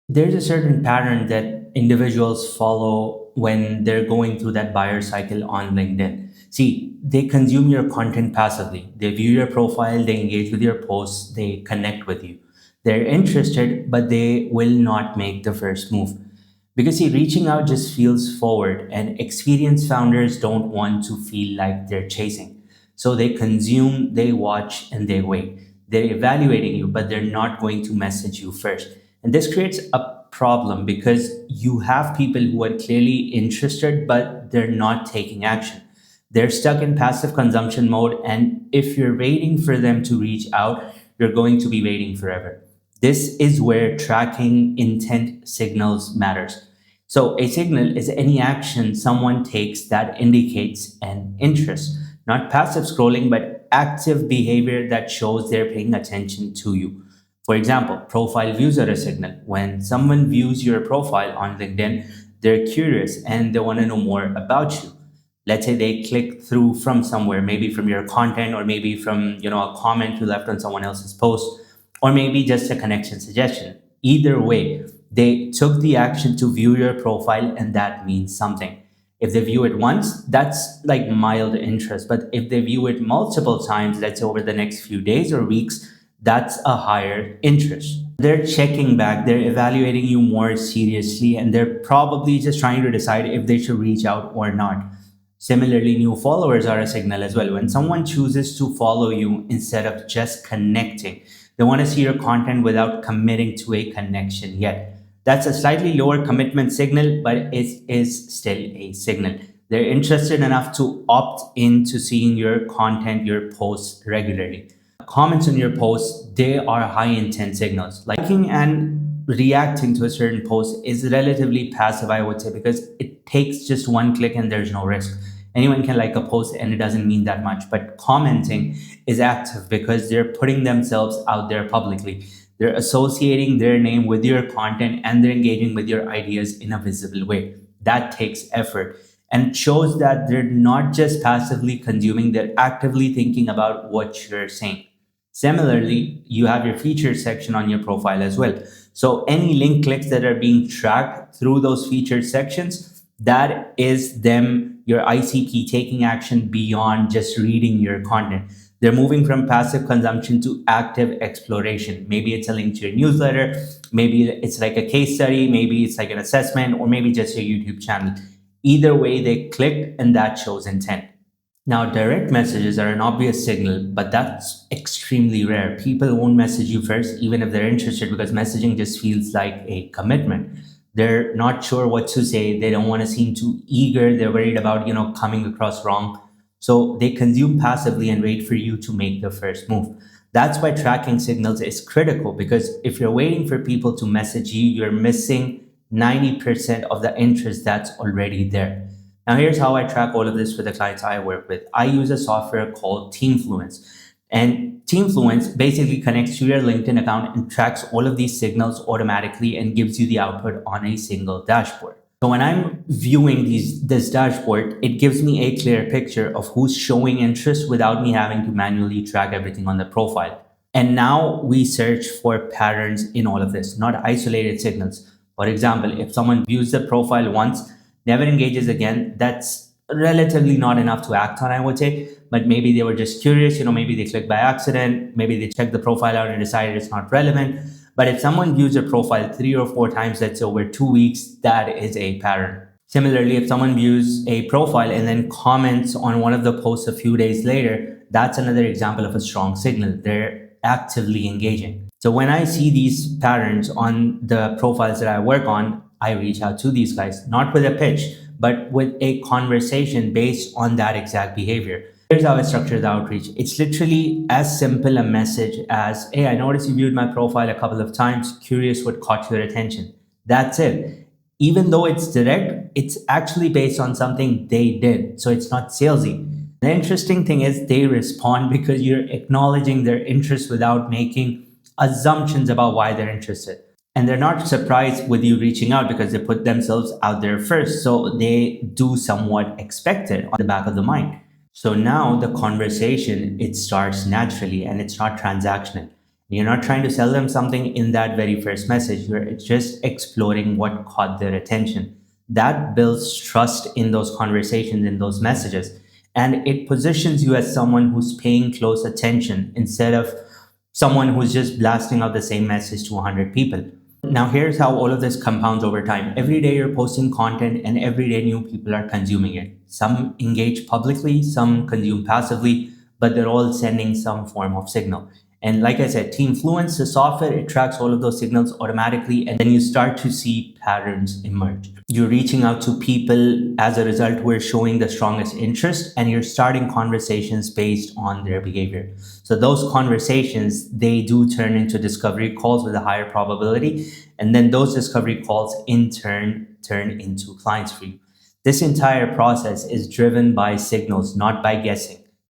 There's a certain pattern that individuals follow when they're going through that buyer cycle on LinkedIn. See, they consume your content passively. They view your profile, they engage with your posts, they connect with you. They're interested, but they will not make the first move. Because see, reaching out just feels forward, and experienced founders don't want to feel like they're chasing. So they consume, they watch, and they wait. They're evaluating you, but they're not going to message you first. And this creates a problem because you have people who are clearly interested, but they're not taking action. They're stuck in passive consumption mode. And if you're waiting for them to reach out, you're going to be waiting forever. This is where tracking intent signals matters. So a signal is any action someone takes that indicates an interest, not passive scrolling, but active behavior that shows they're paying attention to you. For example, profile views are a signal. When someone views your profile on LinkedIn, they're curious and they want to know more about you. Let's say they click through from somewhere, maybe from your content or maybe from, a comment you left on someone else's post, or maybe just a connection suggestion. Either way, they took the action to view your profile and that means something. If they view it once, that's like mild interest. But if they view it multiple times, let's say over the next few days or weeks, that's a higher interest. They're checking back, they're evaluating you more seriously, and they're probably just trying to decide if they should reach out or not. Similarly, new followers are a signal as well. When someone chooses to follow you instead of just connecting, they want to see your content without committing to a connection yet. That's a slightly lower commitment signal, but it is still a signal. They're interested enough to opt into seeing your content, your posts regularly. Comments on your posts, they are high intent signals. Liking and reacting to a certain post is relatively passive, I would say, because it takes just one click and there's no risk. Anyone can like a post and it doesn't mean that much. But commenting is active because they're putting themselves out there publicly. They're associating their name with your content and they're engaging with your ideas in a visible way. That takes effort and shows that they're not just passively consuming, they're actively thinking about what you're saying. Similarly, you have your featured section on your profile as well. So any link clicks that are being tracked through those featured sections, that is them, your ICP taking action beyond just reading your content. They're moving from passive consumption to active exploration. Maybe it's a link to your newsletter, maybe it's like a case study, maybe it's like an assessment, or maybe just your YouTube channel. Either way, they clicked and that shows intent. Now, direct messages are an obvious signal, but that's extremely rare. People won't message you first, even if they're interested, because messaging just feels like a commitment. They're not sure what to say. They don't want to seem too eager. They're worried about, coming across wrong. So they consume passively and wait for you to make the first move. That's why tracking signals is critical because if you're waiting for people to message you, you're missing 90% of the interest that's already there. Now, here's how I track all of this for the clients I work with. I use a software called Teamfluence. And Teamfluence basically connects to your LinkedIn account and tracks all of these signals automatically and gives you the output on a single dashboard. So when I'm viewing this dashboard, it gives me a clear picture of who's showing interest without me having to manually track everything on the profile. And now we search for patterns in all of this, not isolated signals. For example, if someone views the profile once, never engages again, that's relatively not enough to act on, I would say. But maybe they were just curious, maybe they clicked by accident, maybe they checked the profile out and decided it's not relevant. But if someone views your profile 3 or 4 times, let's say over 2 weeks, that is a pattern. Similarly, if someone views a profile and then comments on one of the posts a few days later, that's another example of a strong signal. They're actively engaging. So when I see these patterns on the profiles that I work on, I reach out to these guys, not with a pitch, but with a conversation based on that exact behavior. Here's how I structure the outreach. It's literally as simple a message as, hey, I noticed you viewed my profile a couple of times, curious what caught your attention. That's it. Even though it's direct, it's actually based on something they did. So it's not salesy. The interesting thing is they respond because you're acknowledging their interest without making assumptions about why they're interested. And they're not surprised with you reaching out because they put themselves out there first. So they do somewhat expect it on the back of the mind. So now the conversation, it starts naturally and it's not transactional. You're not trying to sell them something in that very first message. You're just exploring what caught their attention. That builds trust in those conversations, in those messages. And it positions you as someone who's paying close attention instead of someone who's just blasting out the same message to 100 people. Now, here's how all of this compounds over time. Every day you're posting content, and every day new people are consuming it. Some engage publicly, some consume passively, but they're all sending some form of signal. And like I said, Teamfluence, the software, it tracks all of those signals automatically, and then you start to see patterns emerge. You're reaching out to people as a result who are showing the strongest interest, and you're starting conversations based on their behavior. So those conversations, they do turn into discovery calls with a higher probability, and then those discovery calls in turn into clients for you. This entire process is driven by signals, not by guessing.